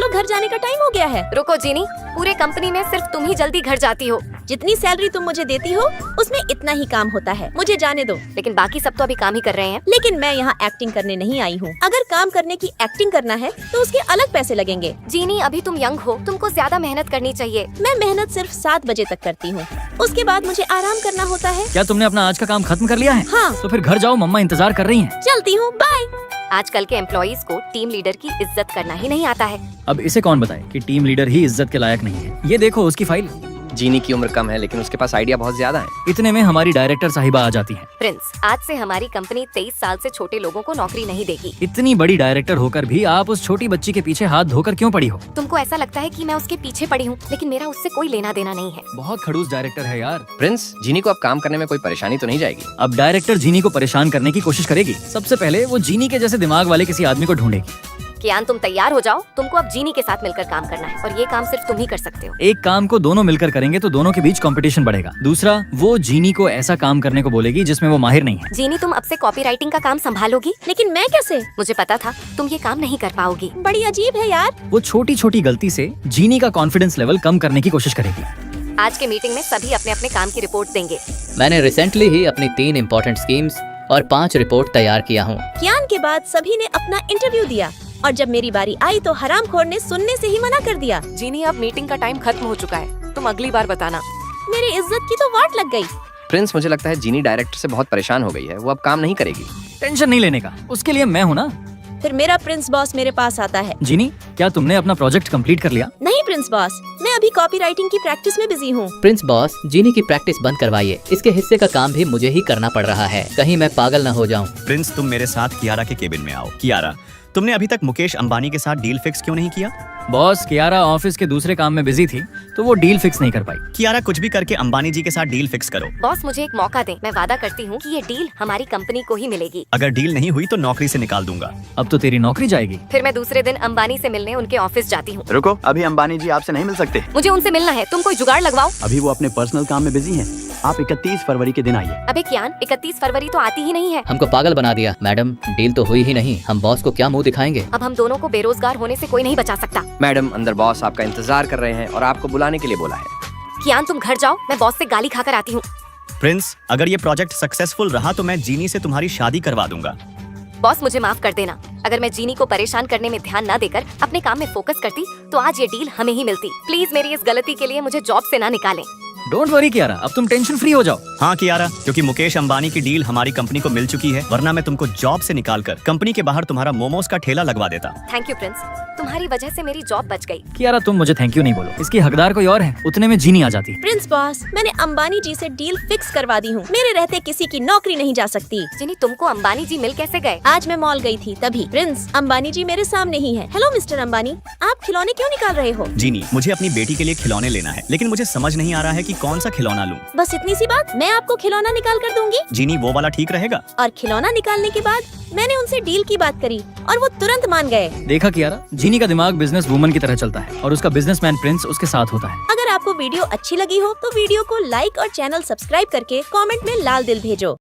अब घर जाने का टाइम हो गया है। रुको जीनी, पूरे कंपनी में सिर्फ तुम ही जल्दी घर जाती हो। जितनी सैलरी तुम मुझे देती हो उसमें इतना ही काम होता है, मुझे जाने दो। लेकिन बाकी सब तो अभी काम ही कर रहे हैं। लेकिन मैं यहाँ एक्टिंग करने नहीं आई हूँ। अगर काम करने की एक्टिंग करना है तो उसके अलग पैसे लगेंगे। जीनी, अभी तुम यंग हो, तुमको ज्यादा मेहनत करनी चाहिए। मैं मेहनत सिर्फ 7 बजे तक करती हूँ, उसके बाद मुझे आराम करना होता है। क्या तुमने अपना आज का काम खत्म कर लिया है? हाँ। तो फिर घर जाओ, मम्मा इंतजार कर रही हैं। चलती हूँ, बाय। आजकल के एम्प्लॉइज को टीम लीडर की इज्जत करना ही नहीं आता है। अब इसे कौन बताए कि टीम लीडर ही इज्जत के लायक नहीं है। ये देखो उसकी फाइल। जीनी की उम्र कम है लेकिन उसके पास आइडिया बहुत ज्यादा है। इतने में हमारी डायरेक्टर साहिबा आ जाती हैं। प्रिंस, आज से हमारी कंपनी 23 साल से छोटे लोगों को नौकरी नहीं देगी। इतनी बड़ी डायरेक्टर होकर भी आप उस छोटी बच्ची के पीछे हाथ धोकर क्यों पड़ी हो? तुमको ऐसा लगता है कि मैं उसके पीछे पड़ी हूँ, लेकिन मेरा उससे कोई लेना देना नहीं है। बहुत खड़ूस डायरेक्टर है यार। प्रिंस, जीनी को अब काम करने में कोई परेशानी तो नहीं जाएगी? अब डायरेक्टर जीनी को परेशान करने की कोशिश करेगी। सबसे पहले वो जीनी के जैसे दिमाग वाले किसी आदमी को ढूंढेगी। कियान, तुम तैयार हो जाओ, तुमको अब जीनी के साथ मिलकर काम करना है और ये काम सिर्फ तुम ही कर सकते हो। एक काम को दोनों मिलकर करेंगे तो दोनों के बीच कंपटीशन बढ़ेगा। दूसरा, वो जीनी को ऐसा काम करने को बोलेगी जिसमें वो माहिर नहीं है। जीनी, तुम अब से कॉपी राइटिंग का काम संभालोगी? लेकिन मैं कैसे? मुझे पता था तुम ये काम नहीं कर पाओगी। बड़ी अजीब है यार। वो छोटी छोटी गलती से जीनी का कॉन्फिडेंस लेवल कम करने की कोशिश करेगी। आज के मीटिंग में सभी अपने अपने काम की रिपोर्ट देंगे। मैंने रिसेंटली ही अपनी 3 इम्पोर्टेंट स्कीम्स और 5 रिपोर्ट तैयार किया हूँ। कियान के बाद सभी ने अपना इंटरव्यू दिया और जब मेरी बारी आई तो हरामखोर ने सुनने से ही मना कर दिया। जीनी, अब मीटिंग का टाइम खत्म हो चुका है, तुम अगली बार बताना। मेरी इज्जत की तो वाट लग गई। प्रिंस, मुझे लगता है जीनी डायरेक्टर से बहुत परेशान हो गई है, वो अब काम नहीं करेगी। टेंशन नहीं लेने का, उसके लिए मैं हूँ ना। फिर मेरा प्रिंस बॉस मेरे पास आता है। जीनी, क्या तुमने अपना प्रोजेक्ट कंप्लीट कर लिया? नहीं प्रिंस बॉस, मैं अभी कॉपी राइटिंग की प्रैक्टिस में बिजी हूँ। प्रिंस बॉस, जीनी की प्रैक्टिस बंद करवाइए। इसके हिस्से का काम भी मुझे ही करना पड़ रहा है, कहीं मैं पागल न हो जाऊँ। प्रिंस, तुम मेरे साथ कियारा के केबिन में आओ। कियारा, तुमने अभी तक मुकेश अंबानी के साथ डील फिक्स क्यों नहीं किया? बॉस, कियारा ऑफिस के दूसरे काम में बिजी थी तो वो डील फिक्स नहीं कर पाई। कियारा, कुछ भी करके अंबानी जी के साथ डील फिक्स करो। बॉस, मुझे एक मौका दें, मैं वादा करती हूँ कि ये डील हमारी कंपनी को ही मिलेगी। अगर डील नहीं हुई तो नौकरी से निकाल दूंगा। अब तो तेरी नौकरी जाएगी। फिर मैं दूसरे दिन अंबानी से मिलने उनके ऑफिस जाती हूँ। रुको, अभी अंबानी जी आपसे नहीं मिल सकते। मुझे उनसे मिलना है, तुम कोई जुगाड़ लगवाओ। अभी वो अपने पर्सनल काम में बिजी हैं। आप 31 फरवरी के दिन आइए। अबे कियान, 31 फरवरी तो आती ही नहीं है। हमको पागल बना दिया। मैडम, डील तो हुई ही नहीं, हम बॉस को क्या मुंह दिखाएंगे? अब हम दोनों को बेरोजगार होने से कोई नहीं बचा सकता। मैडम, अंदर बॉस आपका इंतजार कर रहे हैं और आपको बुलाने के लिए बोला है। कियान, तुम घर जाओ, मैं बॉस से गाली खाकर आती हूँ। प्रिंस, अगर ये प्रोजेक्ट सक्सेसफुल रहा तो मैं जीनी से तुम्हारी शादी करवा दूंगा। बॉस, मुझे माफ कर देना। अगर मैं जीनी को परेशान करने में ध्यान न देकर अपने काम में फोकस करती तो आज ये डील हमें ही मिलती। प्लीज मेरी इस गलती के लिए मुझे जॉब से ना निकालें। डोंट वरी कियारा, अब तुम टेंशन फ्री हो जाओ। हाँ कियारा, क्योंकि मुकेश अंबानी की डील हमारी कंपनी को मिल चुकी है, वरना मैं तुमको जॉब से निकालकर कंपनी के बाहर तुम्हारा मोमोज का ठेला लगवा देता। थैंक यू प्रिंस, तुम्हारी वजह से मेरी जॉब बच गई। कियारा, तुम मुझे थैंक यू नहीं बोलो, इसकी हकदार कोई और है। उतने में जीनी आ जाती। प्रिंस बॉस, मैंने अंबानी जी से डील फिक्स करवा दी हूँ। मेरे रहते किसी की नौकरी नहीं जा सकती। जीनी, तुमको अंबानी जी मिल कैसे गए? आज मैं मॉल गई थी तभी। प्रिंस, अंबानी जी मेरे सामने ही है। हेलो मिस्टर अंबानी, आप खिलौने क्यों निकाल रहे हो? जीनी, मुझे अपनी बेटी के लिए खिलौने लेना है, लेकिन मुझे समझ नहीं आ रहा है कि कौन सा खिलौना लूं। बस इतनी सी बात, मैं आपको खिलौना निकाल कर दूंगी। जीनी, वो वाला ठीक रहेगा? और खिलौना निकालने के बाद मैंने उनसे डील की बात करी और वो तुरंत मान गए। देखा कियारा, जीनी का दिमाग बिजनेस वूमन की तरह चलता है और उसका बिजनेसमैन प्रिंस उसके साथ होता है। अगर आपको वीडियो अच्छी लगी हो तो वीडियो को लाइक और चैनल सब्सक्राइब करके कमेंट में लाल दिल भेजो।